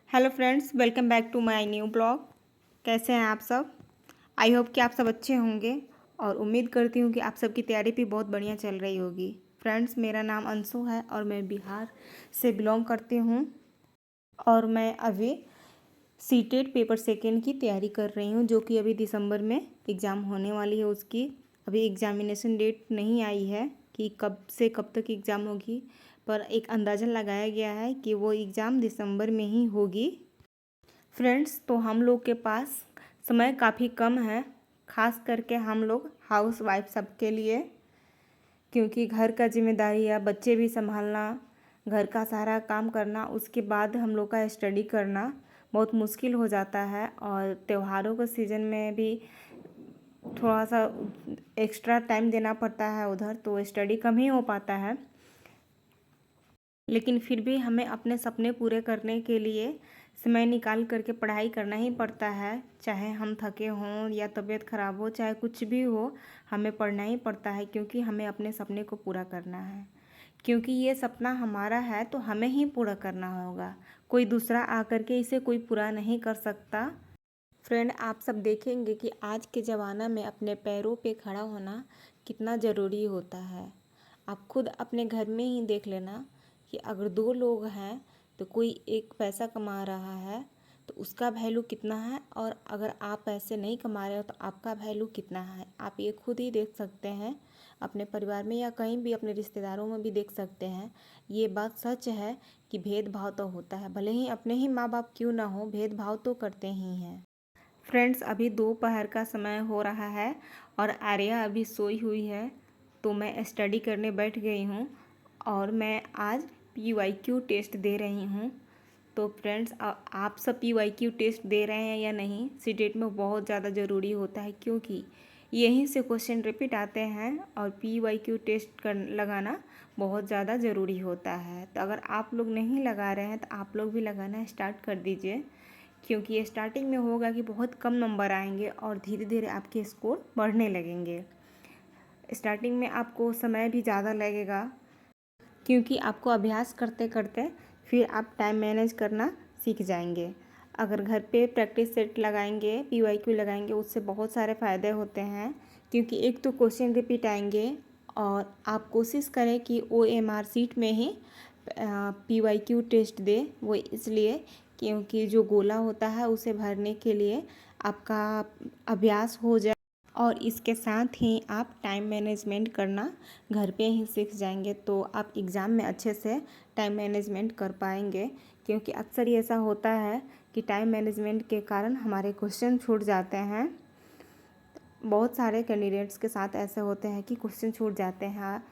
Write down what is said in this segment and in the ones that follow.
Hello friends, welcome back to my new blog. कैसे हैं आप सब? आई होप कि आप सब अच्छे होंगे और उम्मीद करती हूँ कि आप सबकी तैयारी भी बहुत बढ़िया चल रही होगी। फ्रेंड्स, मेरा नाम अंशु है और मैं बिहार से बिलोंग करती हूँ और मैं अभी सीटेट पेपर सेकेंड की तैयारी कर रही हूँ, जो कि अभी दिसंबर में एग्ज़ाम होने वाली है। उसकी अभी एग्ज़ामिनेशन डेट नहीं आई है कि कब से कब तक एग्ज़ाम होगी, पर एक अंदाज़ा लगाया गया है कि वो एग्ज़ाम दिसंबर में ही होगी। फ्रेंड्स, तो हम लोग के पास समय काफ़ी कम है, ख़ास करके हम लोग हाउस वाइफ सबके लिए, क्योंकि घर का जिम्मेदारी है, बच्चे भी संभालना, घर का सारा काम करना, उसके बाद हम लोग का स्टडी करना बहुत मुश्किल हो जाता है। और त्योहारों के सीज़न में भी थोड़ा सा एक्स्ट्रा टाइम देना पड़ता है उधर, तो स्टडी कम ही हो पाता है। लेकिन फिर भी हमें अपने सपने पूरे करने के लिए समय निकाल करके पढ़ाई करना ही पड़ता है। चाहे हम थके हों या तबीयत ख़राब हो, चाहे कुछ भी हो, हमें पढ़ना ही पड़ता है, क्योंकि हमें अपने सपने को पूरा करना है। क्योंकि ये सपना हमारा है तो हमें ही पूरा करना होगा, कोई दूसरा आकर के इसे कोई पूरा नहीं कर सकता। फ्रेंड, आप सब देखेंगे कि आज के ज़माना में अपने पैरों पे खड़ा होना कितना ज़रूरी होता है। आप खुद अपने घर में ही देख लेना कि अगर दो लोग हैं तो कोई एक पैसा कमा रहा है तो उसका वैल्यू कितना है, और अगर आप पैसे नहीं कमा रहे हो तो आपका वैल्यू कितना है। आप ये खुद ही देख सकते हैं, अपने परिवार में या कहीं भी अपने रिश्तेदारों में भी देख सकते हैं। ये बात सच है कि भेदभाव तो होता है, भले ही अपने ही माँ बाप क्यों ना हो, भेदभाव तो करते ही हैं। फ्रेंड्स, अभी दोपहर का समय हो रहा है और आर्या अभी सोई हुई है, तो मैं स्टडी करने बैठ गई हूँ और मैं आज PYQ टेस्ट दे रही हूँ। तो फ्रेंड्स, आप सब PYQ टेस्ट दे रहे हैं या नहीं? सीटेट में बहुत ज़्यादा ज़रूरी होता है, क्योंकि यहीं से क्वेश्चन रिपीट आते हैं और PYQ टेस्ट कर लगाना बहुत ज़्यादा ज़रूरी होता है। तो अगर आप लोग नहीं लगा रहे हैं तो आप लोग भी लगाना स्टार्ट कर दीजिए, क्योंकि ये स्टार्टिंग में होगा कि बहुत कम नंबर आएंगे और धीरे धीरे आपके स्कोर बढ़ने लगेंगे। स्टार्टिंग में आपको समय भी ज़्यादा लगेगा, क्योंकि आपको अभ्यास करते करते फिर आप टाइम मैनेज करना सीख जाएंगे। अगर घर पे प्रैक्टिस सेट लगाएंगे, PYQ लगाएंगे, उससे बहुत सारे फ़ायदे होते हैं। क्योंकि एक तो क्वेश्चन रिपीट आएंगे और आप कोशिश करें कि OMR सीट में ही PYQ टेस्ट दे। वो इसलिए क्योंकि जो गोला होता है उसे भरने के लिए आपका अभ्यास हो जाए, और इसके साथ ही आप टाइम मैनेजमेंट करना घर पे ही सीख जाएंगे, तो आप एग्ज़ाम में अच्छे से टाइम मैनेजमेंट कर पाएंगे। क्योंकि अक्सर ये ऐसा होता है कि टाइम मैनेजमेंट के कारण हमारे क्वेश्चन छूट जाते हैं। बहुत सारे कैंडिडेट्स के साथ ऐसे होते हैं कि क्वेश्चन छूट जाते हैं,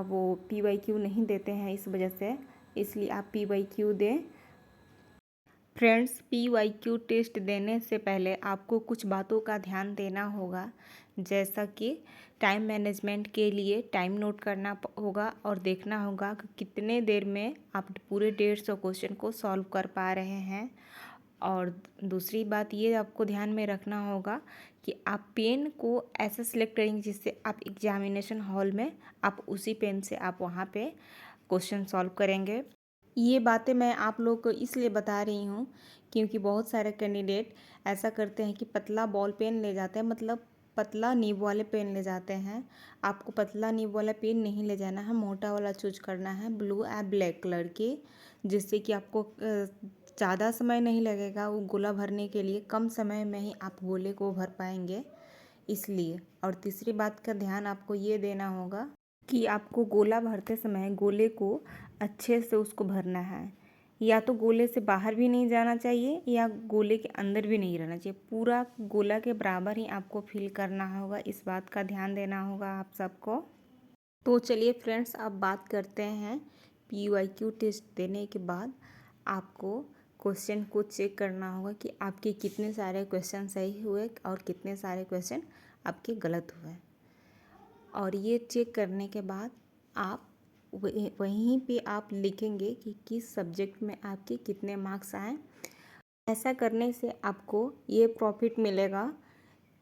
वो PYQ नहीं देते हैं इस वजह से। इसलिए आप PYQ दें। फ्रेंड्स, PYQ टेस्ट देने से पहले आपको कुछ बातों का ध्यान देना होगा, जैसा कि टाइम मैनेजमेंट के लिए टाइम नोट करना होगा और देखना होगा कि कितने देर में आप पूरे 150 क्वेश्चन को सॉल्व कर पा रहे हैं। और दूसरी बात ये आपको ध्यान में रखना होगा कि आप पेन को ऐसा सिलेक्ट करेंगे जिससे आप एग्जामिनेशन हॉल में आप उसी पेन से आप वहाँ पे क्वेश्चन सॉल्व करेंगे। ये बातें मैं आप लोग को इसलिए बता रही हूँ क्योंकि बहुत सारे कैंडिडेट ऐसा करते हैं कि पतला बॉल पेन ले जाते हैं, मतलब पतला नीब वाले पेन ले जाते हैं। आपको पतला नीब वाला पेन नहीं ले जाना है, मोटा वाला चूज करना है, ब्लू या ब्लैक कलर की, जिससे कि आपको ज़्यादा समय नहीं लगेगा वो गोला भरने के लिए, कम समय में ही आप गोले को भर पाएंगे इसलिए। और तीसरी बात का ध्यान आपको ये देना होगा कि आपको गोला भरते समय गोले को अच्छे से उसको भरना है, या तो गोले से बाहर भी नहीं जाना चाहिए या गोले के अंदर भी नहीं रहना चाहिए, पूरा गोला के बराबर ही आपको फिल करना होगा। इस बात का ध्यान देना होगा आप सबको। तो चलिए फ्रेंड्स, अब बात करते हैं PYQ टेस्ट देने के बाद आपको क्वेश्चन को चेक करना होगा कि आपके कितने सारे क्वेश्चन सही हुए और कितने सारे क्वेश्चन आपके गलत हुए। और ये चेक करने के बाद आप वहीं पे आप लिखेंगे कि किस सब्जेक्ट में आपके कितने मार्क्स आए। ऐसा करने से आपको ये प्रॉफिट मिलेगा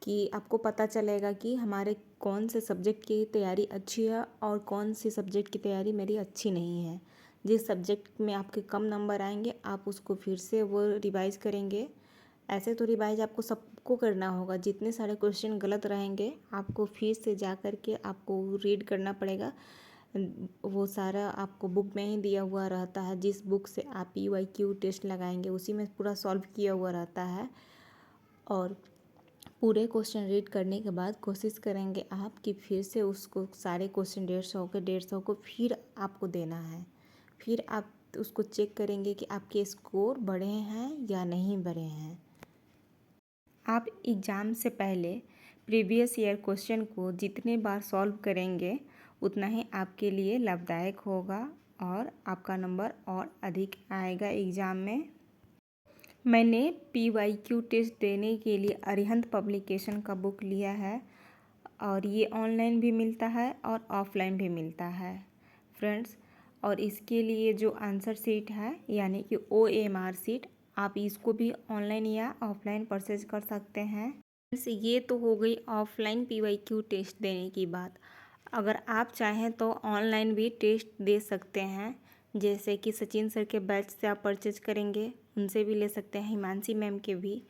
कि आपको पता चलेगा कि हमारे कौन से सब्जेक्ट की तैयारी अच्छी है और कौन सी सब्जेक्ट की तैयारी मेरी अच्छी नहीं है। जिस सब्जेक्ट में आपके कम नंबर आएंगे आप उसको फिर से वो रिवाइज़ करेंगे। ऐसे तो रिवाइज आपको सबको करना होगा, जितने सारे क्वेश्चन गलत रहेंगे आपको फिर से जा कर के आपको रीड करना पड़ेगा। वो सारा आपको बुक में ही दिया हुआ रहता है, जिस बुक से आप PYQ टेस्ट लगाएंगे उसी में पूरा सॉल्व किया हुआ रहता है। और पूरे क्वेश्चन रीड करने के बाद कोशिश करेंगे आप कि फिर से उसको सारे क्वेश्चन 150 को फिर आपको देना है। फिर आप उसको चेक करेंगे कि आपके स्कोर बढ़े हैं या नहीं बढ़े हैं। आप एग्ज़ाम से पहले प्रीवियस ईयर क्वेश्चन को जितने बार सॉल्व करेंगे उतना ही आपके लिए लाभदायक होगा और आपका नंबर और अधिक आएगा एग्ज़ाम में। मैंने PYQ टेस्ट देने के लिए अरिहंत पब्लिकेशन का बुक लिया है और ये ऑनलाइन भी मिलता है और ऑफलाइन भी मिलता है फ्रेंड्स। और इसके लिए जो आंसर शीट है यानी कि OMR शीट, आप इसको भी ऑनलाइन या ऑफलाइन परचेज कर सकते हैं। फ्रेंड्स ये तो हो गई ऑफलाइन PYQ टेस्ट देने की बात। अगर आप चाहें तो ऑनलाइन भी टेस्ट दे सकते हैं, जैसे कि सचिन सर के बैच से आप परचेज करेंगे उनसे भी ले सकते हैं, हिमांशी मैम के भी।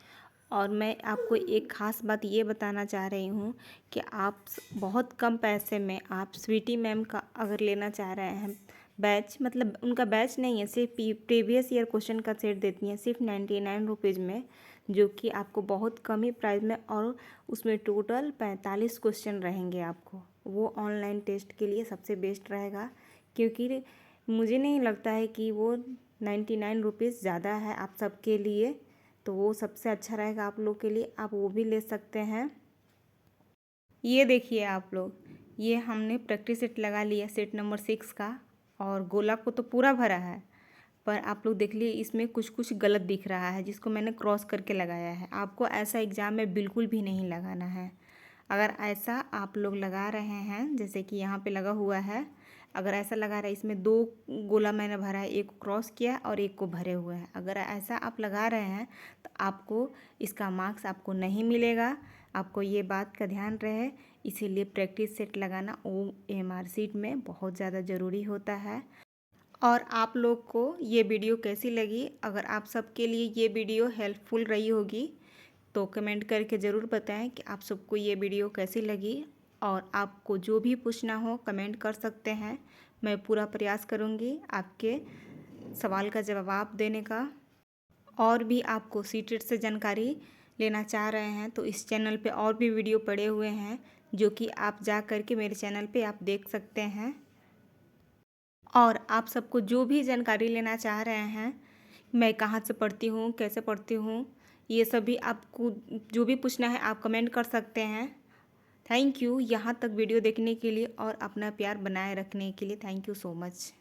और मैं आपको एक ख़ास बात ये बताना चाह रही हूँ कि आप बहुत कम पैसे में आप स्वीटी मैम का अगर लेना चाह रहे हैं बैच, मतलब उनका बैच नहीं है, सिर्फ प्रीवियस ईयर क्वेश्चन का सेट देती हैं सिर्फ 99 रुपीज़ में, जो कि आपको बहुत कम ही प्राइस में, और उसमें टोटल 45 क्वेश्चन रहेंगे आपको। वो ऑनलाइन टेस्ट के लिए सबसे बेस्ट रहेगा, क्योंकि मुझे नहीं लगता है कि वो 99 रुपीज़ ज़्यादा है आप सबके लिए, तो वो सबसे अच्छा रहेगा आप लोग के लिए, आप वो भी ले सकते हैं। ये देखिए आप लोग, ये हमने प्रैक्टिस सेट लगा लिया सेट नंबर 6 का, और गोला को तो पूरा भरा है, पर आप लोग देख लिए इसमें कुछ कुछ गलत दिख रहा है जिसको मैंने क्रॉस करके लगाया है। आपको ऐसा एग्ज़ाम में बिल्कुल भी नहीं लगाना है। अगर ऐसा आप लोग लगा रहे हैं, जैसे कि यहाँ पे लगा हुआ है, अगर ऐसा लगा रहा है, इसमें 2 गोला मैंने भरा है, एक को क्रॉस किया और एक को भरे हुए हैं, अगर ऐसा आप लगा रहे हैं तो आपको इसका मार्क्स आपको नहीं मिलेगा। आपको ये बात का ध्यान रहे, इसीलिए प्रैक्टिस सेट लगाना OMR शीट में बहुत ज़्यादा ज़रूरी होता है। और आप लोग को ये वीडियो कैसी लगी? अगर आप सबके लिए ये वीडियो हेल्पफुल रही होगी तो कमेंट करके ज़रूर बताएं कि आप सबको ये वीडियो कैसी लगी। और आपको जो भी पूछना हो कमेंट कर सकते हैं, मैं पूरा प्रयास करूँगी आपके सवाल का जवाब देने का। और भी आपको सीटेट से जानकारी लेना चाह रहे हैं तो इस चैनल पे और भी वीडियो पड़े हुए हैं, जो कि आप जा कर के मेरे चैनल पे आप देख सकते हैं। और आप सबको जो भी जानकारी लेना चाह रहे हैं, मैं कहाँ से पढ़ती हूँ, कैसे पढ़ती हूँ, ये सभी आपको जो भी पूछना है आप कमेंट कर सकते हैं। थैंक यू यहाँ तक वीडियो देखने के लिए और अपना प्यार बनाए रखने के लिए। Thank you so much.